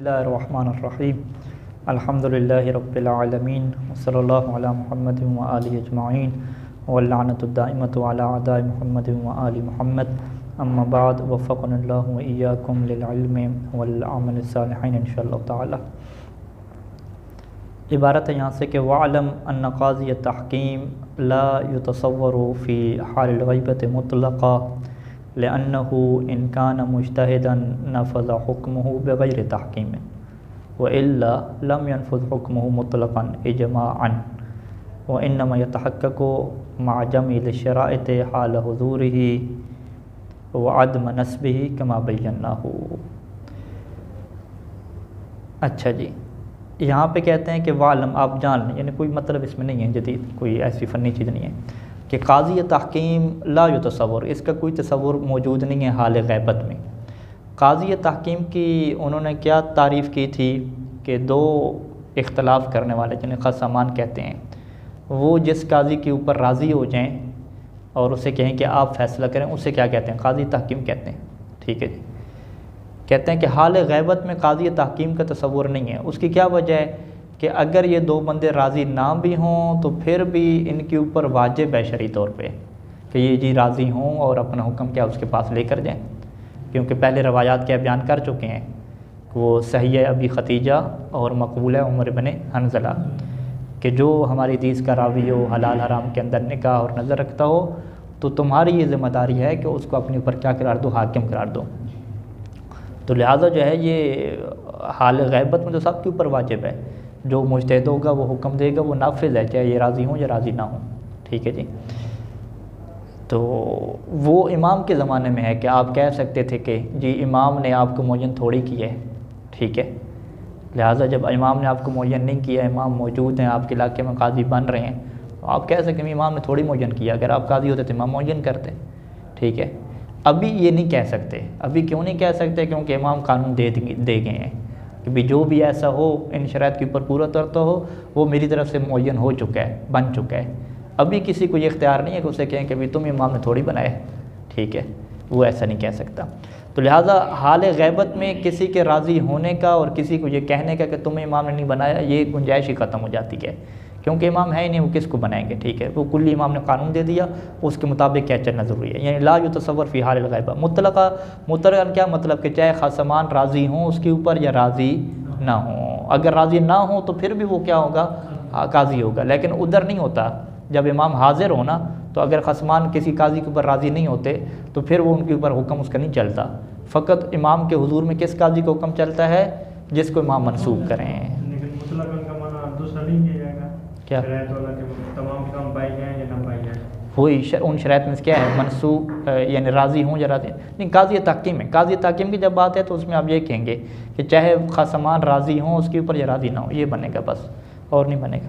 बिस्मिल्लाहिर्रहमानिर्रहीम अल्हम्दुलिल्लाहि रब्बिल आलमीन वस्सल्लल्लाहु अला मुहम्मदिन व आलिहि अजमाइन वल्लअनतुद दाइमतु अला अदाइ मुहम्मदिन व आलि मुहम्मद अम्मा बाद वफ़क़नल्लाहु व इय्याकुम लिल इल्मि वल अमलि सालिहीन इंशाअल्लाह ताला। इबारत है यहाँ से कि वअलम अन्न क़ाज़ी तहकीम ला युतसव्वरु फ़ी हालिल ग़ैबति मुतलक़ा लिअन्नहु इन कान मुज्तहिदन नफ़ज़ हुक्मुहु बिग़ैरि तहकीम व इल्ला लम यनफ़ुज़ हुक्मुहु मुतलक़न इजमाअन व इन्नमा यतहक़्क़क़ु मअ जमील शराइति हाल हुज़ूरिही व अदम नस्बिही कमा बय्यन्नाहु। अच्छा जी, यहाँ पे कहते हैं कि वालम आप जान लें, यानी कोई मतलब इसमें नहीं है जदीद, कोई ऐसी फ़नी चीज़ नहीं है कि क़ाज़ी तहकीम ला युतसव्वर, इसका कोई तसव्वुर मौजूद नहीं है हाल ग़ैबत में। क़ाज़ी तहकीम की उन्होंने क्या तारीफ़ की थी कि दो इख्तलाफ करने वाले जिन्हें ख़ासमान कहते हैं, वो जिस काज़ी के ऊपर राज़ी हो जाएं और उसे कहें कि आप फ़ैसला करें, उसे क्या कहते हैं? क़ाज़ी तहकीम कहते हैं। ठीक है जी, कहते हैं कि हाल ग़ैबत में क़ाज़ी तहकीम का तसव्वुर नहीं है। उसकी क्या वजह है कि अगर ये दो बंदे राज़ी ना भी हों तो फिर भी इनके ऊपर वाजिब है शरई तौर पे कि ये जी राज़ी हों और अपना हुक्म क्या उसके पास लेकर जाएं, क्योंकि पहले रवायात क्या बयान कर चुके हैं, वो सही है अबी खतीजा और मकबूल है उमर इब्न हंज़ला कि जो हमारी हदीस का रावी हो, हलाल हराम के अंदर निकाह और नज़र रखता हो, तो तुम्हारी ये ज़िम्मेदारी है कि उसको अपने ऊपर क्या करार दो? हाकिम करार दो। तो लिहाजा जो है ये हाल ग़ैबत में तो सबके ऊपर वाजिब है, जो मुज्तहिद होगा वो हुक्म देगा, वो नाफिज़ है, चाहे ये राज़ी हों या राज़ी ना हों। ठीक है जी, तो वो इमाम के ज़माने में है कि आप कह सकते थे कि जी इमाम ने आपको मुअय्यन थोड़ी किया है। ठीक है, लिहाजा जब इमाम ने आपको मुअय्यन नहीं किया, इमाम मौजूद हैं आपके इलाके में, काज़ी बन रहे हैं, तो आप कह सकते हैं इमाम ने थोड़ी मुअय्यन किया, अगर आप काज़ी होते तो इमाम मुअय्यन करते। ठीक है, अभी ये नहीं कह सकते। अभी क्यों नहीं कह सकते? क्योंकि इमाम कानून दे गए हैं कि भी जो भी ऐसा हो इन शराइत के ऊपर पूरा उतरता हो, वो मेरी तरफ से मुअय्यन हो चुका है, बन चुका है। अभी किसी को ये इख्तियार नहीं है कि उसे कहें कि भाई तुम इमाम ने थोड़ी बनाए। ठीक है, वो ऐसा नहीं कह सकता। तो लिहाजा हाल ग़ैबत में किसी के राज़ी होने का और किसी को ये कहने का कि तुम्हें इमाम ने नहीं बनाया, ये गुंजाइश ही ख़त्म हो जाती है, क्योंकि इमाम है ही नहीं, वो किसको बनाएंगे। ठीक है, वो कुल्ली इमाम ने कानून दे दिया, उसके मुताबिक क्या चलना ज़रूरी है। यानी ला युतसव्वर फ़ी हालिल ग़ैबा मुतलक़ा, मुतलक़न क्या मतलब कि चाहे ख़ासमान राज़ी हों उसके ऊपर या राज़ी ना हों। अगर राज़ी ना हो तो फिर भी वो क्या होगा? काज़ी होगा। लेकिन उधर नहीं होता, जब इमाम हाज़िर हो ना, तो अगर ख़ासमान किसी काज़ी के ऊपर राज़ी नहीं होते तो फिर वो उनके ऊपर हुक्म उसका नहीं चलता। फ़कत इमाम के हुजूर में किस काज़ी का हुक्म चलता है? जिसको इमाम मनसूब करें। लेकिन मुतलक़न का माना दूसरा नहीं किया जाएगा क्या? शराइत वाला के तमाम काम पाई जाए या ना पाई जाए, वही उन शराइत में क्या है? मनसूब यानी राज़ी हों या राज़ी नहीं। क़ाज़ी तहकीम है, क़ाज़ी तहकीम की जब बात है तो उसमें आप ये कहेंगे कि चाहे ख़ासमान राज़ी हों उसके ऊपर या राज़ी ना हो, ये बनेगा बस, और नहीं बनेगा।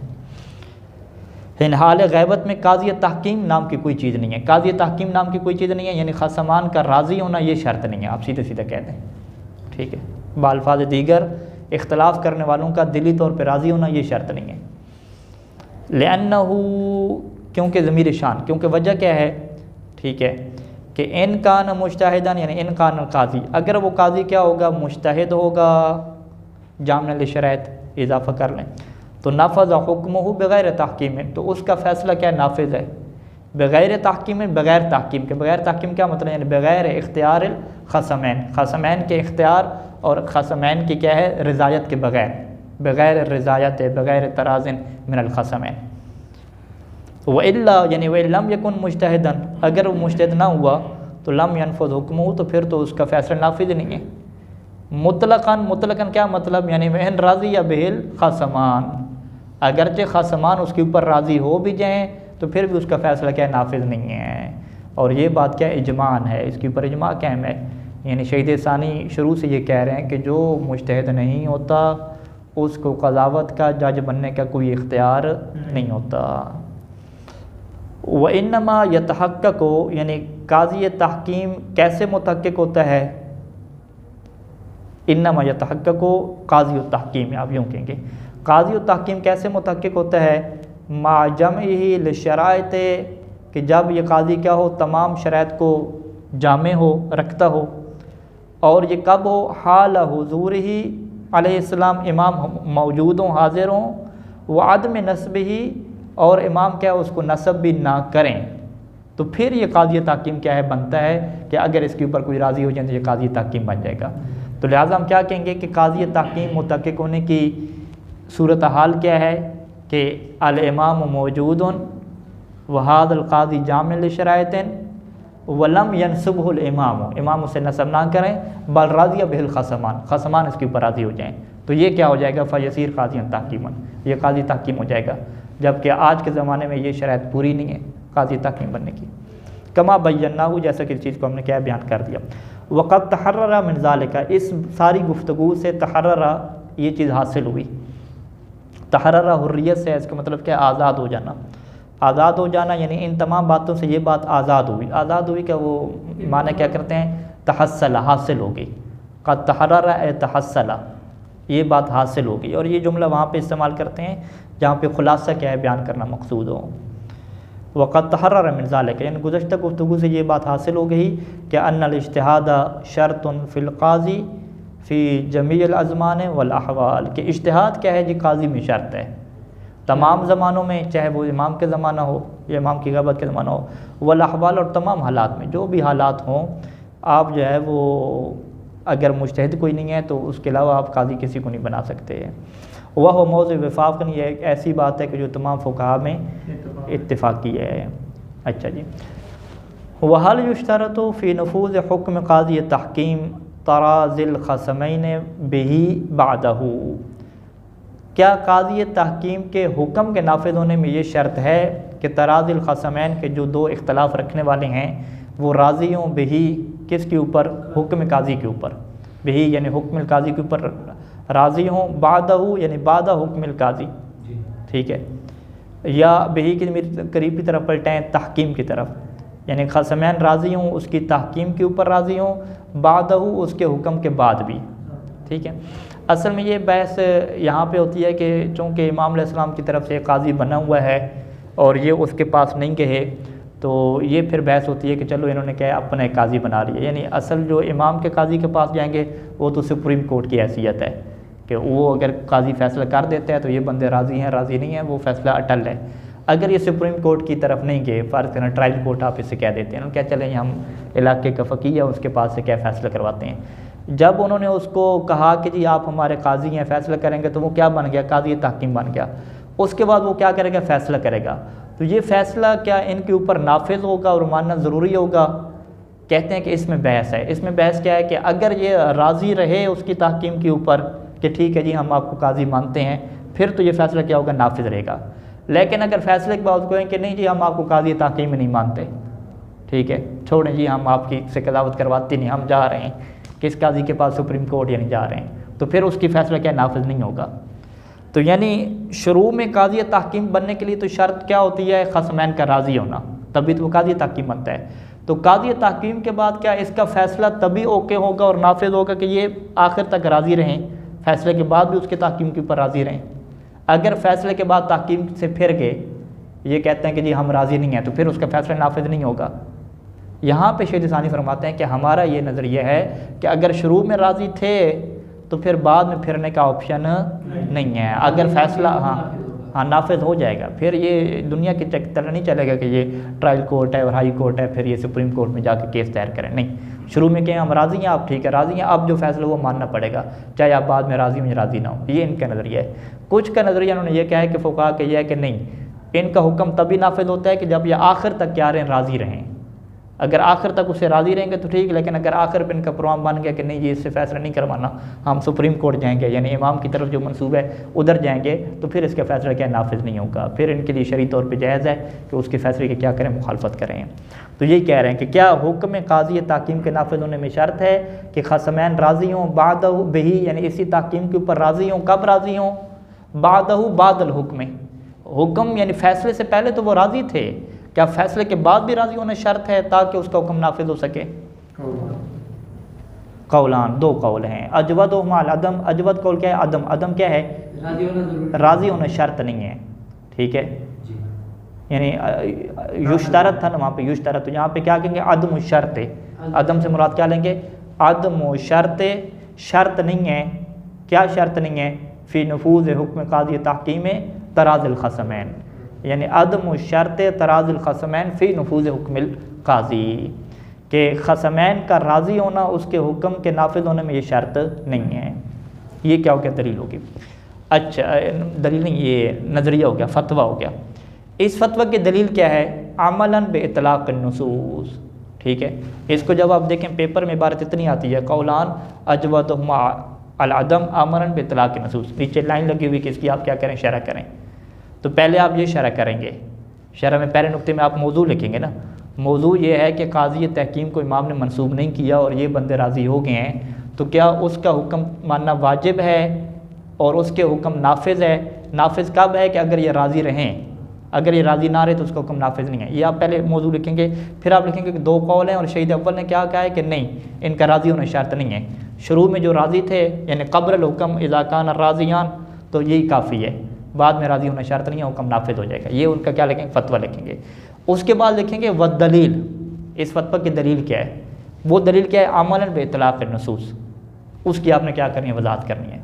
इन हाल ग़ैबत में क़ाज़ी तहकीम नाम की कोई चीज़ नहीं है। क़ाज़ी तहकीम नाम की कोई चीज़ नहीं है, यानी ख़ासमान का राज़ी होना ये शर्त नहीं है, आप सीधे सीधे कह दें। ठीक है, बाल्फाज़ दीगर इख्तलाफ करने वालों का दिली तौर पर राज़ी होना ये शर्त नहीं है। लिअन्नहु, क्योंकि ज़मीर शान, क्योंकि वजह क्या है? ठीक है, कि इन कान मुज्तहिदन, यानी इन कान काज़ी, अगर वो काज़ी क्या होगा? मुज्तहिद होगा, जामिन लिशराइत इजाफ़ा कर लें, तो नफ़ज़ हुक्मुहु बग़ैर तहकीम, तो उसका फ़ैसला क्या नाफिज़ है? बग़ैर तहकीम, बग़ैर तहकीम के। बग़ैर तहकीम क्या मतलब? यानी बग़ैर इख्तियार ख़समैन, ख़समैन के इख्तियार और ख़समैन की क्या है? रज़ायत के बग़ैर, बग़ैर रज़ायत, बग़ैर तराज़िन मिनल ख़समैन। व इल्ला, यानी व लम यकुन मुज्तहिदन, अगर वो मुज्तहिद ना हुआ तो लम यनफ़ुज़ हुक्मुहु, तो फिर तो उसका फ़ैसला नाफिज़ नहीं है। मुतलक़न, मुतलक़न क्या मतलब? यानी वहन राज़ी या बिहिल ख़समान, अगरचे ख़ासमान उसके ऊपर राज़ी हो भी जाएँ तो फिर भी उसका फ़ैसला क्या नाफिज़ नहीं है। और ये बात क्या इजमान है, इसके ऊपर इजमा कायम है। यानी शहीद सानी शुरू से ये कह रहे हैं कि जो मुज्तहिद नहीं होता उसको क़ज़ावत का, जज बनने का कोई इख्तियार नहीं होता। व इन्नमा यतहक़्क़क़ु, यानी क़ाज़ी तहकीम कैसे मुतहक़्क़िक़ होता है? इन्नमा यतहक़्क़क़ु क़ाज़ी तहकीम, आप यूँ कहेंगे क़ाज़ी तहकीम कैसे मुतहक़्क़िक़ होता है? मा जमइही लिशराइत, कि जब ये काज़ी क्या हो? तमाम शराइत को जामे हो, रखता हो। और ये कब हो? हाल हुज़ूर ही, अलैहिस्सलाम इमाम मौजूद हों, हाजिर हों, व अदम नस्ब ही, और इमाम क्या है उसको नस्ब भी ना करें, तो फिर ये काज़ी ताकीम क्या है बनता है कि अगर इसके ऊपर कोई राज़ी हो जाए तो ये काज़ी ताकीम बन जाएगा। तो लिहाजा हम क्या कहेंगे कि काज़ी ताकीम मुतहक़्क़िक़ होने की सूरत हाल क्या है कि अल इमाम मौजूदुन वहादल काज़ी जामिल शराइतिन वलम यनसुबहुल इमाम, इमाम उसे नसब ना करें, बल राज़िया बिहिल खसमान, खसमान इसके ऊपर राज़ी हो जाएँ, तो ये क्या हो जाएगा फ़यसीर काज़ी ताकीमन, ये काज़ी ताकीम हो जाएगा। जबकि आज के ज़माने में ये शराइत पूरी नहीं है काज़ी ताकीम बनने की। कमा बय्यन्नाहु, जैसा कि इस चीज़ को हमने क्या बयान कर दिया। वक़द तहर्ररा मिन ज़ालिका, इस सारी गुफ्तगू से तहर्ररा ये चीज़ हासिल हुई। तहर्ररा हुर्रियत से, इसका मतलब क्या, आज़ाद हो जाना। आज़ाद हो जाना यानी इन तमाम बातों से ये बात आज़ाद हुई। आज़ाद हुई क्या, वो माने क्या करते हैं, तहस्सला, हासिल हो गई। क़द तहर्ररा ए तहस्सला, ये बात हासिल हो गई। और ये जुमला वहाँ पे इस्तेमाल करते हैं जहाँ पे खुलासा क्या है बयान करना मकसूद हो। वक़द तहर्ररा मिन ज़ालिका, यानी गुज़श्ता गुफ्तगू से ये बात हासिल हो गई कि अन्नल इज्तिहादा शर्तुन फ़िल क़ाज़ी फ़ी जमीअल अज़मान वल अहवाल, कि इज्तिहाद क्या है जी काज़ी में शर्त है तमाम ज़मानों में, चाहे वो इमाम के ज़माना हो या इमाम की ग़ैबत के ज़माना हो, वल अहवाल, और तमाम हालात में, जो भी हालात हों, आप जो है वो अगर मुज्तहिद कोई नहीं है तो उसके अलावा आप काज़ी किसी को नहीं बना सकते हैं। वह मौज़ू वफ़ाक़, ये एक ऐसी बात है कि जो तमाम फ़ुक़हा में इत्तिफ़ाक़ी है। अच्छा जी, वहल युश्तरतु फ़ी नफूज़ हुक्म क़ाज़ी तहकीम तराज़िल ख़समैन बिही बादहू, क्या काज़ी तहकीम के हुक्म के नाफिज होने में ये शर्त है कि तराज़िल ख़समैन के जो दो इख्तलाफ रखने वाले हैं वो राज़ी हों बिही, किसके ऊपर, हुक्म काज़ी के ऊपर, बिही यानी हुक्म काज़ी के ऊपर राज़ी हों, बादहू यानी बादा हुक्म काज़ी, ठीक है, या बिही की करीब की तरफ पलटें तहकीम की तरफ, यानी ख़समैन राज़ी हों उसकी तहकीम के ऊपर राज़ी हों, बादहू उसके हुक्म के बाद भी, ठीक है। असल में ये बहस यहाँ पे होती है कि चूँकि इमाम अलैहिस्सलाम की तरफ से काज़ी बना हुआ है और ये उसके पास नहीं गए, तो ये फिर बहस होती है कि चलो इन्होंने क्या अपने काज़ी बना लिया। यानी असल जो इमाम के काज़ी के पास जाएंगे वो तो सुप्रीम कोर्ट की हैसियत है कि वो अगर काज़ी फ़ैसला कर देता है तो ये बंदे राज़ी हैं, राज़ी नहीं हैं, वो फ़ैसला अटल है। अगर ये सुप्रीम कोर्ट की तरफ नहीं गए, फ़र्ज़ करें ट्रायल कोर्ट आप इसे कह देते हैं, क्या चलें हम इलाके का फ़कीह है उसके पास से क्या फ़ैसला करवाते हैं। जब उन्होंने उसको कहा कि जी आप हमारे काज़ी हैं, फ़ैसला करेंगे, तो वो क्या बन गया, काज़ी तहकीम बन गया। उसके बाद वो क्या करेगा, फ़ैसला करेगा। तो ये फ़ैसला क्या इनके ऊपर नाफिज होगा और मानना ज़रूरी होगा? कहते हैं कि इसमें बहस है। इसमें बहस क्या है कि अगर ये राज़ी रहे उसकी तहकीम के ऊपर कि ठीक है जी हम आपको काज़ी मानते हैं, फिर तो ये फ़ैसला क्या होगा, नाफिज रहेगा। लेकिन अगर फ़ैसले के बाद कहें कि नहीं जी हम आपको काज़ी तहकीम नहीं मानते, ठीक है छोड़ें जी हम आपकी से कज़ावत करवाते नहीं, हम जा रहे हैं किस काज़ी के पास, सुप्रीम कोर्ट यानी जा रहे हैं, तो फिर उसकी फ़ैसला क्या नाफिज नहीं होगा। तो यानी शुरू में काज़ी तहकीम बनने के लिए तो शर्त क्या होती है, ख़समैन का राज़ी होना, तभी तो वो काज़ी तहकीम बनता है। तो काज़ी तहकीम के बाद क्या इसका फ़ैसला तभी ओके होगा और नाफिज होगा कि ये आखिर तक राज़ी रहें, फ़ैसले के बाद भी उसके तहकीम के ऊपर राज़ी रहें। अगर फ़ैसले के बाद तहकीम से फिर गए, ये कहते हैं कि जी हम राज़ी नहीं हैं, तो फिर उसका फ़ैसला नाफिज नहीं होगा। यहाँ पे शेख सानी फरमाते हैं कि हमारा ये नज़रिया है कि अगर शुरू में राज़ी थे तो फिर बाद में फिरने का ऑप्शन नहीं है। अगर फ़ैसला हाँ नाफिज हो जाएगा, फिर ये दुनिया की तरह नहीं चलेगा कि ये ट्रायल कोर्ट है और हाई कोर्ट है फिर ये सुप्रीम कोर्ट में जाके केस दायर करें। नहीं, शुरू में कहें हम राज़ी हैं, आप ठीक है राज़ी हैं, अब जो फैसला वो मानना पड़ेगा, चाहे आप बाद में राज़ी हो या राज़ी ना हो। ये इनका नज़रिया है। कुछ का नज़रिया उन्होंने ये कहा है कि फ़ुक़हा का ये है कि नहीं, इनका हुक्म तभी नाफिज होता है कि जब ये आखिर तक क्या रहें, राज़ी रहें। अगर आखिर तक उससे राज़ी रहेंगे तो ठीक, लेकिन अगर आखिर पर इनका प्रोग्राम बन गया कि नहीं ये इससे फ़ैसला नहीं करवाना, हम सुप्रीम कोर्ट जाएंगे, यानी इमाम की तरफ जो मंसूब है उधर जाएंगे, तो फिर इसका फ़ैसला क्या नाफिज नहीं होगा। फिर इनके लिए शरई तौर पे जायज़ है कि उसके फ़ैसले की क्या करें, मुखालफत करें। तो यही कह रहे हैं कि क्या हुक्म काज़ी तहकीम के नाफिज होने में शर्त है कि ख़समैन राज़ी हों, बादहू बिही यानी इसी तहकीम के ऊपर राज़ी हों। कब राज़ी हों, बादहू बादल हुक्म, हुक्म यानी फ़ैसले से पहले तो वो राज़ी थे, क्या फ़ैसले के बाद भी राज़ी होना शर्त है ताकि उसका हुक्म नाफिज हो सके? कौलान, दो कौल हैं। अजवद माल अदम, अजवद कौल क्या है, अदम, अदम क्या है, राज़ी होना शर्त नहीं है, ठीक है। यानी युश्तरत था ना वहाँ पे, युश्तरत, तो यहाँ पे क्या कहेंगे, अदम शर्त। अदम से मुराद क्या लेंगे, अदम शर्त, शर्त नहीं है क्या शर्त नहीं है? फ़ी नफूज़ हुक्म काज़ी तहकीम तराज़िल ख़समैन, यानी अदम शर्त तराज़िल ख़समैन फ़ी नफूज़ हुक्म काज़ी, कि ख़समैन का राज़ी होना उसके हुक्म के नाफिज होने में ये शर्त नहीं है। ये क्या हो गया? दलील होगी। अच्छा, दलील नहीं, ये नज़रिया हो गया, फतवा हो गया। इस फतवा की दलील क्या है? अमलन बे इतलाक़ नुसूस। ठीक है, इसको जब आप देखें पेपर में इबारत इतनी आती है, कौलान अजवतहुमा अल अदम अमलन बे इतलाक़ नुसूस, नीचे लाइन लगी हुई कि इसकी आप क्या करें? शरह करें। तो पहले आप ये शरह करेंगे, शरह में पहले नुक्ते में आप मौजू लिखेंगे ना। मौजू ये है कि काज़ी तहकीम को इमाम ने मंसूब नहीं किया और ये बंदे राज़ी हो गए हैं, तो क्या उसका हुक्म मानना वाजिब है और उसके हुक्म नाफिज है? नाफिज कब है? कि अगर ये राज़ी रहें, अगर ये राज़ी ना रहे तो उसका हुक्म नाफिज नहीं है। ये आप पहले मौजू लिखेंगे, फिर आप लिखेंगे कि दो कौल हैं और शहीद अव्वल ने क्या कहा है कि नहीं, इनका राज़ी होना शर्त नहीं है। शुरू में जो राज़ी थे यानी क़ब्ल हुक्म इज़ा कान राज़ियान, तो यही काफ़ी है, बाद में राज़ी होना शर्त नहीं है, हुक्म नाफिज हो जाएगा। ये उनका क्या लिखेंगे? फतवा लिखेंगे। उसके बाद लिखेंगे व दलील, इस फतवा की दलील क्या है? वो दलील क्या है? अमलन बे इतलाक़ नुसूस, उसकी आपने क्या करनी है? वजाहत करनी है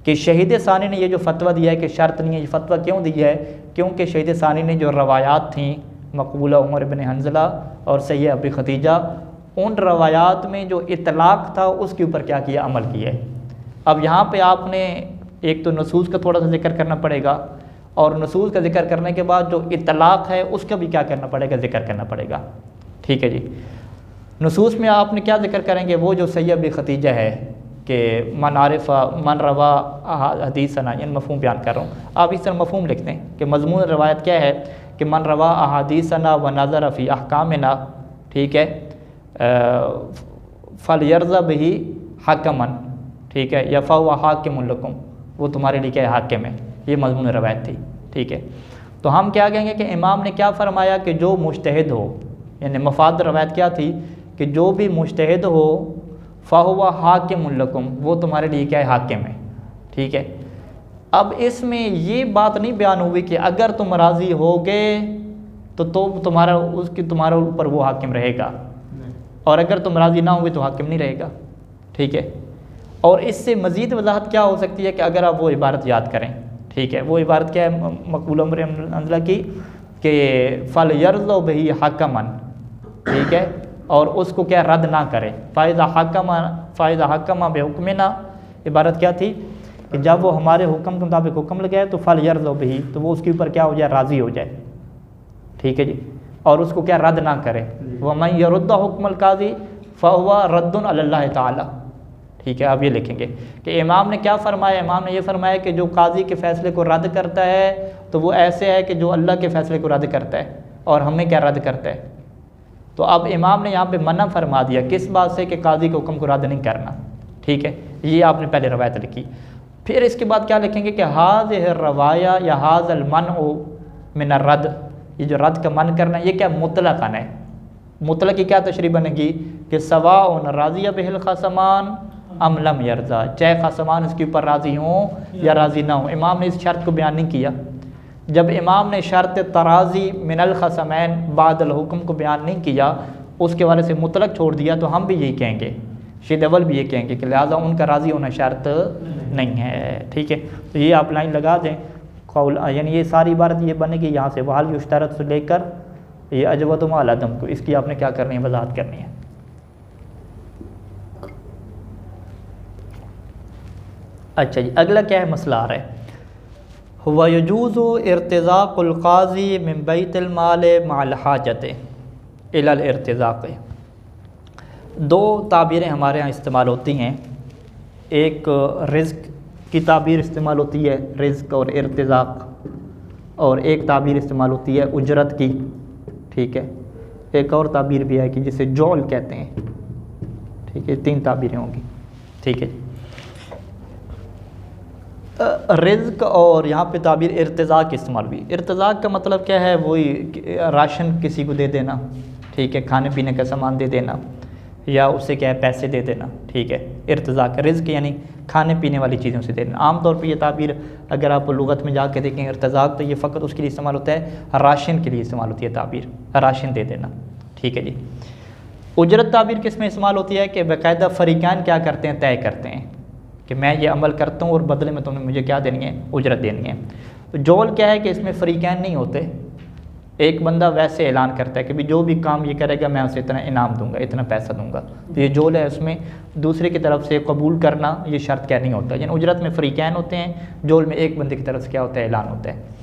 कि शहीद सानी ने ये जो फतवा दिया है कि शर्त नहीं है, ये फतवा क्यों दिया है? क्योंकि शहीद सानी ने जो रवायात थी मकबूला उमर इब्न हंज़ला और सैयद अबी खतीजा, उन रवायात में जो इतलाक़ था उसके ऊपर क्या किया? अमल किया है। अब यहाँ पे आपने एक तो नसूस का थोड़ा सा जिक्र करना पड़ेगा, और नसूस का जिक्र करने के बाद जो इतलाक़ है उसका भी क्या करना पड़ेगा? जिक्र करना पड़ेगा। ठीक है जी। नसूस में आपने क्या जिक्र करेंगे? वो जो सैयद अबी खतीजा है कि मन आरिफ़ा मन रवा हदीसना, यानी मफ़हूम बयान कर रहा हूँ, आप इस तरह मफ़हूम लिखते हैं कि मज़मून रवायत क्या है कि मन रवा अहादीसना व नज़र फ़ी अहकामिना, ठीक है, फल यर्ज़ा बिही हकमन, ठीक है, या फ़हुवा हाकिमुन लकुम, वो तुम्हारे लिए क्या है? हाकिम है। ये मज़मून रवायत थी। ठीक है, तो हम क्या कहेंगे कि इमाम ने क्या फ़रमाया कि जो मुज्तहिद हो, यानी मफाद रवायत क्या थी कि जो भी मुज्तहिद हो फ़हुवा हाकिमुन लकुम, वो तुम्हारे लिए क्या है? हाकिम है। ठीक है, अब इसमें ये बात नहीं बयान हुई कि अगर तुम राज़ी होगे तो तुम्हारा तुम्हारे ऊपर वो हाकिम रहेगा, और अगर तुम राज़ी ना होगे तो हाकिम नहीं रहेगा। ठीक है, और इससे मज़ीद वजाहत क्या हो सकती है कि अगर आप वो इबारत याद करें, ठीक है, वो इबारत क्या है मकबूल उमर अंज़ला की कि फ़ल यर्ज़ बिही हकमन, ठीक है, और उसको क्या रद्द ना करे। फ़ाइज़ा हकमा बेहुक्मिना, इबारत क्या थी कि जब वो हमारे हुक्म के मुताबिक हुक्म लगाए तो फ़ल यर्ज़ बिही, तो वो उसके ऊपर क्या हो जाए? राज़ी हो जाए। ठीक है जी, और उसको क्या? रद्द ना करे। वमन यरुद्द हुक्मल काज़ी फ़हुवा रद्दुन अलल्लाह ताला। ठीक है, आप ये लिखेंगे कि इमाम ने क्या फ़रमाया? इमाम ने ये फ़रमाया कि जो काजी के फ़ैसले को रद्द करता है तो वो ऐसे है कि जो अल्लाह के फ़ैसले को रद्द करता है, और हमें क्या रद्द करता है? तो अब इमाम ने यहाँ पे मना फरमा दिया, किस बात से? कि काजी के हुक्म को रद्द नहीं करना। ठीक है, ये आपने पहले रवायत लिखी। फिर इसके बाद क्या लिखेंगे कि हाज़िह रवाया या हाज़ल मनउ मिन रद्द, ये जो रद्द का मन करना ये क्या? मुतलक़न है। मुतलक़ की क्या तशरीह बनेगी कि सवाउन राज़िया बिहिल ख़समान अम लम यर्ज़ा, चाहे ख़समान इसके ऊपर राज़ी हों या राज़ी ना हों। इमाम ने इस शर्त को बयान नहीं किया। जब इमाम ने शर्त तराज़ी मिनल ख़समैन बादल हुक्म को बयान नहीं किया, उसके वाले से मुतलक छोड़ दिया, तो हम भी यही कहेंगे, शहीद अव्वल भी ये कहेंगे कि लिहाजा उनका राज़ी होना शर्त नहीं है। ठीक है, तो ये आप लाइन लगा दें कौल, यानी ये सारी इबारत ये बनेगी यहाँ से वहाल युश्तरत से लेकर ये अजवत माल अदम को, इसकी आपने क्या करनी है? वजाहत करनी है। अच्छा जी, अगला क्या है? मसला आ रहा है हुवा यजूज़ु इर्तिज़ाक़ुल क़ाज़ी मिन बैतिल माल मअल हाजत इलल इर्तिज़ाक़। दो ताबीरें हमारे यहाँ इस्तेमाल होती हैं, एक रिज़्क़ की ताबीर इस्तेमाल होती है, रिज़्क़ और इर्तिज़ाक़, और एक ताबीर इस्तेमाल होती है उजरत की। ठीक है, एक और ताबीर भी है कि जिसे जौल कहते हैं। ठीक है, तीन ताबीरें होंगी। ठीक है, रिज़्क़ और यहाँ पे ताबीर इर्तिज़ाक़ की इस्तेमाल हुई। इर्तिज़ाक़ का मतलब क्या है? वही राशन किसी को दे देना, ठीक है, खाने पीने का सामान दे देना, या उससे क्या है? पैसे दे देना। ठीक है, इर्तिज़ाक़। रिज़्क़ यानी खाने पीने वाली चीज़ों से दे देना। आमतौर पर यह ताबीर अगर आप लुग़त में जाके देखें इर्तिज़ाक़, तो ये फ़कत उसके लिए इस्तेमाल होता है, राशन के लिए इस्तेमाल होती है ताबीर, राशन दे देना। ठीक है जी। उजरत ताबीर किस में इस्तेमाल होती है कि बाकायदा फ़रीक़ान क्या करते हैं? तय करते हैं कि मैं ये अमल करता हूँ और बदले में तुमने मुझे क्या देनी है, उजरत देनी है। तो जोल क्या है कि इसमें फ़रीक़ैन नहीं होते। एक बंदा वैसे ऐलान करता है कि भाई जो भी काम ये करेगा मैं उसे इतना इनाम दूंगा, इतना पैसा दूंगा, तो ये जोल है। उसमें दूसरे की तरफ से कबूल करना ये शर्त क्या नहीं होता। यानी उजरत में फ़रीक़ैन होते हैं, जोल में एक बंदे की तरफ से क्या होता है, ऐलान होता है।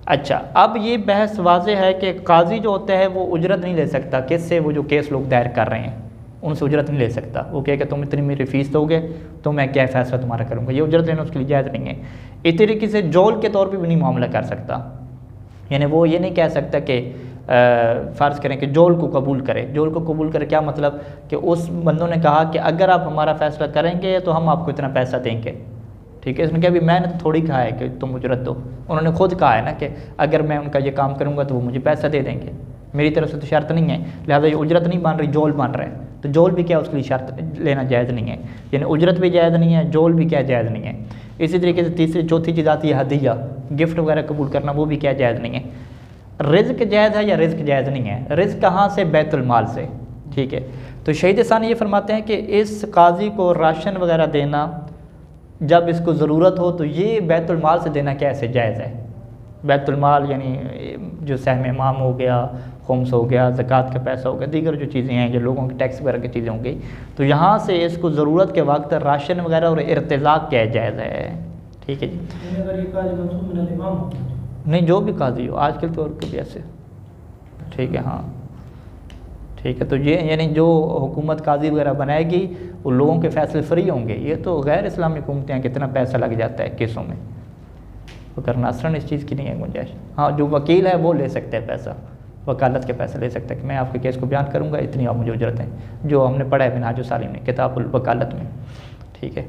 अच्छा, अब ये बहस वाज़े है कि काजी जो होता है वो उजरत नहीं ले सकता। किससे? वो जो केस लोग दायर कर रहे हैं उनसे उजरत नहीं ले सकता। वो कहे कि तुम इतनी मेरी फ़ीस दोगे तो मैं क्या फ़ैसला तुम्हारा करूँगा, ये उजरत लेना उसके लिए जायज़ नहीं है। इस तरीके से जोल के तौर पर भी नहीं मामला कर सकता। यानी वो ये नहीं कह सकता कि फ़र्ज़ करें कि जोल को कबूल करे। जोल को कबूल करे क्या मतलब कि उस बंदों ने कहा कि अगर आप हमारा फ़ैसला करेंगे तो हम आपको इतना पैसा देंगे, ठीक है। इसने कहा भी मैंने तो थोड़ी कहा है कि तुम उजरत दो, उन्होंने खुद कहा है ना कि अगर मैं उनका ये काम करूँगा तो वो मुझे पैसा दे देंगे, मेरी तरफ से तो शर्त नहीं है, लिहाजा ये उजरत नहीं बन रही, जोल बन रहा है। तो जोल भी क्या उसके लिए शर्त लेना जायज़ नहीं है, यानी उजरत भी जायज़ नहीं है, जोल भी क्या जायज़ नहीं है। इसी तरीके से तीसरी चौथी चीज़ आती है हदिया, गिफ्ट वगैरह कबूल करना, वो भी क्या जायज़ नहीं है। रिज़्क जायज़ है या रिज़्क जायज़ नहीं है? रिज़्क कहाँ से? बैतुल माल से, ठीक है। तो शहीद सानी ये फरमाते हैं कि इस काजी को राशन वगैरह देना जब इसको ज़रूरत हो तो ये बैतुल माल से देना कैसे जायज़ है। बैतुल माल यानी जो सहम इमाम हो गया, खुम्स हो गया, ज़कात का पैसा हो गया, दीगर जो चीज़ें हैं जो लोगों के टैक्स वगैरह की चीज़ें हो गई, तो यहाँ से इसको ज़रूरत के वक्त राशन वगैरह और इर्तिज़ाक़ क्या जायज़ है, ठीक है जी। नहीं, जो भी काजी हो आजकल तो और कभी ऐसे, ठीक है, हाँ ठीक है। तो ये यानी जो हुकूमत काजी वगैरह बनाएगी वो लोगों के फ़ैसले फ्री होंगे। ये तो गैर इस्लामी हुकूमतें हैं, कितना पैसा लग जाता है केसों में, तो करना असरन इस चीज़ की नहीं है गुंजाइश। हाँ, जो वकील है वो ले सकते हैं पैसा, वकालत के पैसे ले सकते हैं कि मैं आपके केस को बयान करूँगा, इतनी आप मुझे उजरत है, जो हमने पढ़ा है मिनहाजुस सालिम में किताबुल वकालत में, ठीक है।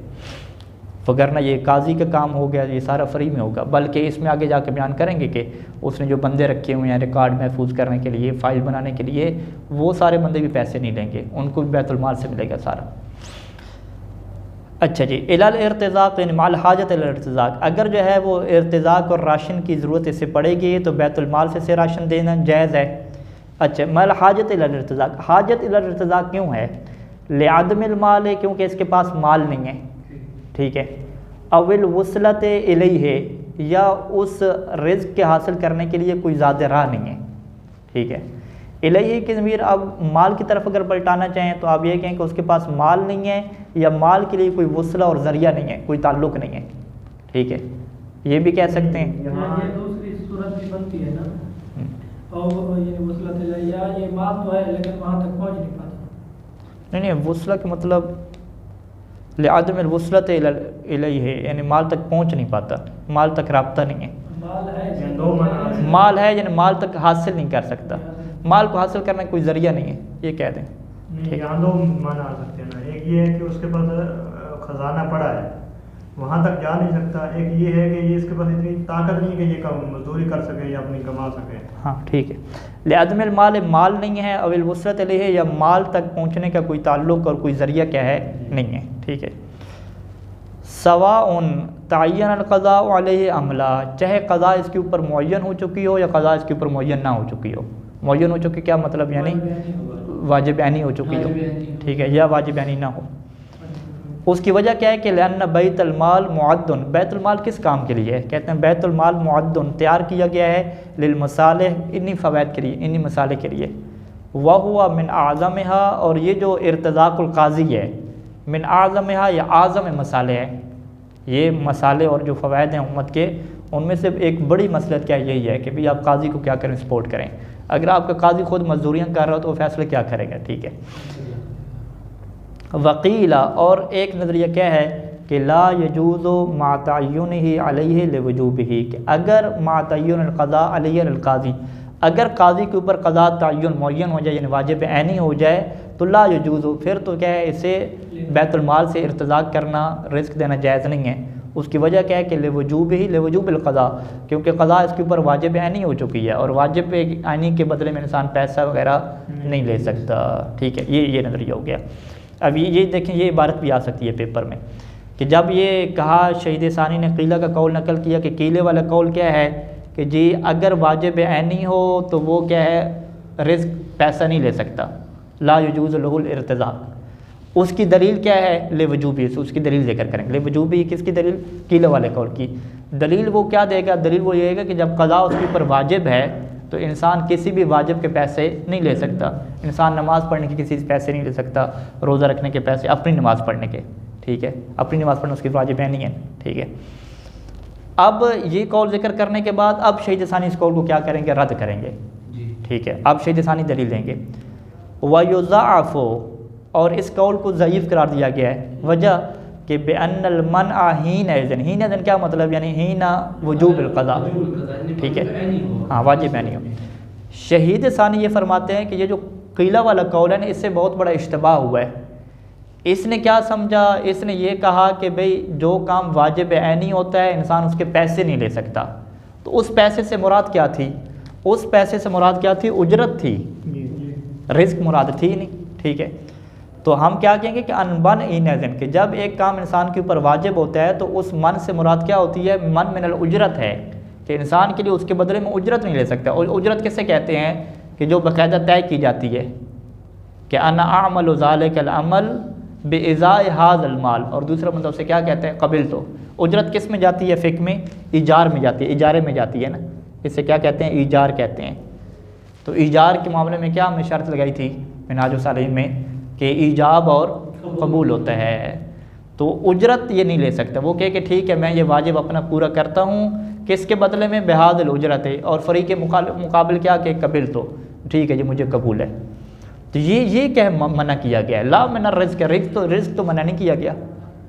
वगरना ये काजी का काम हो गया, ये सारा फ्री में होगा। बल्कि इसमें आगे जाकर बयान करेंगे कि उसने जो बंदे रखे हुए हैं रिकॉर्ड महफूज करने के लिए, फ़ाइल बनाने के लिए, वो सारे बंदे भी पैसे नहीं लेंगे, उनको भी बैतुल माल से मिलेगा सारा। अच्छा जी, इलल इर्तिज़ाक़ यानी माल हाजत इलल इर्तिज़ाक़, अगर जो है वो इर्तिज़ाक़ और राशन की ज़रूरत इससे पड़ेगी तो बैतुल माल से राशन देना जायज़ है। अच्छा, माल हाजत इलल इर्तिज़ाक़, हाजत इलल इर्तिज़ाक़ क्यों है? लिअदमिल माल है, क्योंकि इसके पास माल नहीं है, ठीक है। अविल वसलत इलैहि, या उस रिज़्क़ के हासिल करने के लिए कोई ज़्यादा राह नहीं है, ठीक है। इलैहि की ज़मीर अब माल की तरफ अगर पलटाना चाहें तो आप ये कहें कि उसके पास माल नहीं है, या माल के लिए कोई वसला और ज़रिया नहीं है, कोई ताल्लुक़ नहीं है, ठीक है, ये भी कह सकते हैं। ये दूसरी सूरत भी बनती है ना, और ये वसलत इलैया, ये माल तो है लेकिन वहाँ तक पहुँच नहीं पाता। नहीं, वसला का मतलब लिअदमिल वसलत इलैहि, यानी माल तक पहुँच नहीं पाता, माल तक राब्ता नहीं है। माल है यानी माल तक हासिल नहीं कर सकता, माल को हासिल करने का कोई ज़रिया नहीं है, ये कह दें। नहीं, यहाँ दो माना आ सकते हैं ना, एक ये है कि उसके पास ख़जाना पड़ा है, वहाँ तक जा नहीं सकता। एक ये है कि ये इसके पास इतनी ताकत नहीं है कि ये मजदूरी कर सके या अपनी कमा सके। हाँ ठीक है, लिअदमिल माल, माल नहीं है, अविल वसलत इलैहि, या माल तक पहुँचने का कोई ताल्लुक़ और कोई ज़रिया क्या है, नहीं है, ठीक है। सवाउन तअय्यन अल-क़ज़ा अलैहि अमला, चाहे क़ज़ा इसके ऊपर मुअय्यन हो चुकी हो या क़ज़ा इसके ऊपर मुअय्यन ना हो चुकी हो। मुअय्यन हो चुकी क्या मतलब, यानी वाजिब ऐनी हो चुकी हो, ठीक है, या वाजिब ऐनी ना हो। उसकी वजह क्या है कि लअन्न बैतुल माल मुअद्दुन, बैतुल माल किस काम के लिए है? कहते हैं बैतुल माल मुअद्दुन तैयार किया गया है लिल मसालिह, इन्हीं फ़वाइद के लिए, इन्हीं मसाले के लिए। वह हुआ मिन आज़मिहा, और ये जो इर्तिज़ाक़ुल क़ाज़ी है मिन आज़मिहा, या आज़म मसाले हैं, ये मसाले और जो फ़वाइद हैं उम्मत के, उनमें से एक बड़ी मसलत क्या यही है कि भाई आप काजी को क्या करें, सपोर्ट करें। अगर आपका काजी खुद मजदूरियाँ कर रहा हो तो वो फैसला क्या करेगा, ठीक है। वकीला, और एक नज़रिया क्या है कि ला यजूज़ु मा तअय्युनिही अलैहि लिवुजूबिही, कि अगर मा तअय्युनिल क़ज़ा अलैहि अल क़ाज़ी, अगर काजी के ऊपर क़ज़ा तअय्युन मुअय्यन हो जाए यानी वाजिब ऐनी हो जाए तो ला यजूज़ु, फिर तो क्या है इसे बैतुल माल से इर्तिज़ाक़ करना, रिस्क देना जायज़ नहीं है। उसकी वजह क्या है कि लिवुजूबिही, लिवुजूबिल क़ज़ा, क्योंकि क़ज़ा इसके ऊपर वाजिब ऐनी हो चुकी है, और वाजिब ऐनी के बदले में इंसान पैसा वगैरह नहीं ले सकता, ठीक है। ये नज़रिया हो गया। अब ये देखें, ये इबारत भी आ सकती है पेपर में कि जब ये कहा शहीद सानी ने कीला का कौल नकल किया कि कीले वाला कौल क्या है कि जी अगर वाजिब ऐनी हो तो वो क्या है, रिस्क पैसा नहीं ले सकता, ला यजूज़ु लहुल इर्तिज़ाक़। उसकी दलील क्या है? ले वजूबी, उसकी दलील जिक्र करेंगे। ले वजूबी किसकी दलील? कीले वाले कौल की दलील। वो क्या देगा? दलील वो ये है कि जब क़ज़ा उसके ऊपर वाजिब है तो इंसान किसी भी वाजिब के पैसे नहीं ले सकता। इंसान नमाज़ पढ़ने के किसी पैसे नहीं ले सकता, रोज़ा रखने के पैसे, अपनी नमाज़ पढ़ने के, ठीक है, अपनी नमाज़ पढ़ना उसकी वाजिब है नहीं है, ठीक है। अब ये कौल जिक्र करने के बाद अब शहीद सानी इस कौल को क्या करेंगे? रद्द करेंगे, ठीक है। अब शहीद सानी दलील देंगे। वयुज़अफ़ु, और इस कौल को ज़ईफ़ करार दिया गया है। वजह कि बेअन्नल मनअ हीन क्या मतलब? यानी हीना वजूबिल क़ज़ा, ठीक है, हाँ, वाजिब है नहीं हो। शहीद सानी ये फरमाते हैं कि ये जो क़ीला वाला कौल है ना, इससे बहुत बड़ा इश्तिबाह हुआ है। इसने क्या समझा? इसने ये कहा कि भाई जो काम वाजिब ऐनी होता है इंसान उसके पैसे नहीं ले सकता। तो उस पैसे से मुराद क्या थी? उस पैसे से मुराद क्या थी? उजरत थी, रिस्क मुराद थी नहीं, ठीक है। तो हम क्या कहेंगे कि अनबन इनजन कि जब एक काम इंसान के ऊपर वाजिब होता है तो उस मन से मुराद क्या होती है? मन मिनल उजरत है, कि इंसान के लिए उसके बदले में उजरत नहीं ले सकता। और उजरत किसे कहते हैं? कि जो बाकायदा तय की जाती है कि अना अमल ज़ालिकल अमल बेइज़ाए हाज़ल माल। और दूसरा मतलब से क्या कहते हैं? कबिल। तो उजरत किस में जाती है? फ़िक़्ह में इजार में जाती है, इजारे में जाती है ना, इसे क्या कहते हैं? ईजार कहते हैं। तो ईजार के मामले में क्या हमने शर्त लगाई थी मिनहाजुस सालिहीन में कि ईजाब और कबूल होता है। तो उजरत ये नहीं ले सकता। वो कहे कि ठीक है मैं ये वाजिब अपना पूरा करता हूँ, किसके बदले में? बेहादल उजरत है। और फ़रीक़ के मुकाबले क्या कि कबिल, तो ठीक है जी मुझे कबूल है। तो ये क्या मना किया गया है? ला मिनर रिज़्क़, रिज़्क़ तो मना नहीं किया गया,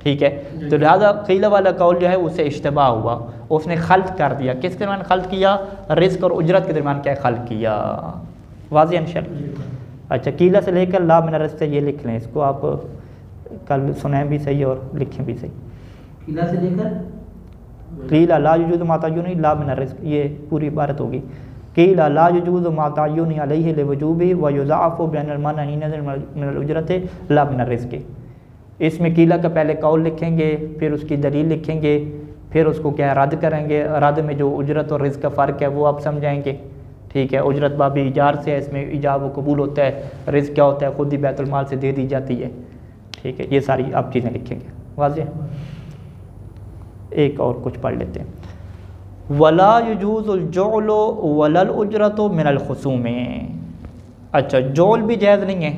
ठीक है। तो लिहाजा क़ीला वाला कौल जो है उससे इश्तिबाह हुआ, उसने खल्त कर दिया। किसके दरमियान खल्त किया? रिज़्क़ और उजरत के दरमियान क्या खल्त किया? वाज़ेह इंशाअल्लाह। अच्छा, कीला से लेकर ला मिनर रिज़्क़ से ये लिख लें, इसको आप कल सुनाएं भी सही और लिखें भी सही। कीला से लेकर कीला ला युजूज़ु मा तय्युनी ला मिनर रिज़्क़, ये पूरी इबारत होगी। कीला ला युजूज़ु मा तय्युनी अलैहि लिवजूबि व युज़अफ़ु बिअन्नल मनअ हिनज़िन मिनल उजरति ला मिनर रिज़्क़। इसमें कीला का पहले कौल लिखेंगे, फिर उसकी दलील लिखेंगे, फिर उसको क्या रद्द करेंगे। रद्द में जो उजरत और रिज़्क़ का फ़र्क है वो आप समझाएंगे, ठीक है। उजरत बाबी इजार से है, इसमें इजाब व कबूल होता है। रिज़्क़ क्या होता है? खुद ही बैतुल माल से दे दी जाती है, ठीक है। ये सारी आप चीज़ें लिखेंगे, वाज़ेह। एक और कुछ पढ़ लेते हैं। वला युजूज़ुल जौलु वलल उजरतु मिनल खुसूम। अच्छा, जौल भी जायज़ नहीं है,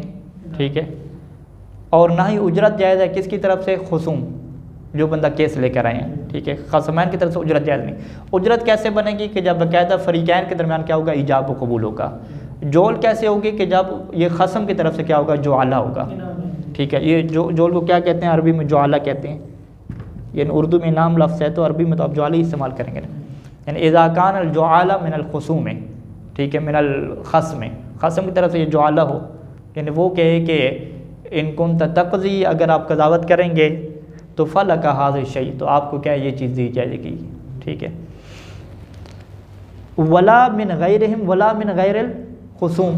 ठीक है, और ना ही उजरत जायज़ है। किसकी तरफ से? खुसूम, जो बंदा केस लेकर आए हैं, ठीक है। खसमैन की तरफ से उजरत जायज़ नहीं। उजरत कैसे बनेगी? कि जब बाकायदा फ़रीक़ैन के दरमियान क्या होगा? इजाब व कबूल होगा। जोल कैसे होगी? कि जब ये खसम की तरफ से क्या होगा? जुआला होगा, ठीक है। ये जोल को क्या कहते हैं? अरबी में जुआला कहते हैं। यानी उर्दू में नाम लफ्ज़ है तो अरबी में तो आप जुआला ही इस्तेमाल करेंगे ना। यानी इज़ा कान अल जुआला मिनल खुसूम, ठीक है, मिनल खस्म, खस्म की तरफ से ये जुआला हो, यानी वो कहे कि इन कुन तक़ज़ी, अगर आप कज़ावत करेंगे तो फ़ल का हाज़ शई, तो आपको क्या ये चीज़ दी जाएगी, ठीक है। वला मिन गैरिहिम वला मिन गैरिल खुसूम,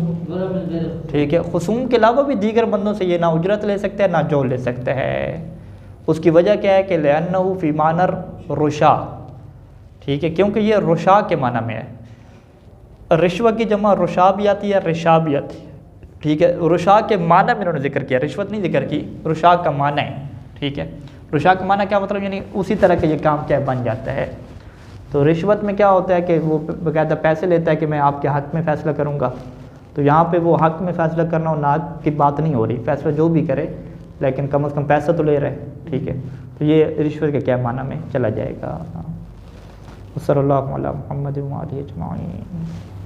ठीक है। खुसूम के अलावा भी दीगर बंदों से ये ना उजरत ले सकते हैं ना जोल ले सकते हैं। उसकी वजह क्या है? कि लिअन्नहु फ़ी मानर रुशा, ठीक है, क्योंकि ये रुशा के माना में है। रिश्वत की जमा रुशा भी आती है, रिशा भी आती है, ठीक है। रुशा के माना में इन्होंने जिक्र किया, रिश्वत नहीं जिक्र की, रुशा का माना है, ठीक है। रुशा का माना क्या मतलब? यानी उसी तरह के ये काम क्या बन जाता है। तो रिश्वत में क्या होता है कि वो बाकायदा पैसे लेता है कि मैं आपके हक़ में फ़ैसला करूँगा। तो यहाँ पे वो हक़ में फ़ैसला करना और नाक की बात नहीं हो रही, फ़ैसला जो भी करे लेकिन कम से कम पैसा तो ले रहे, ठीक है। तो ये रिश्वत के क्या माना में चला जाएगा। सल्लल्लाहु अलैहि मुहम्मद व आलिहि अजमाइन।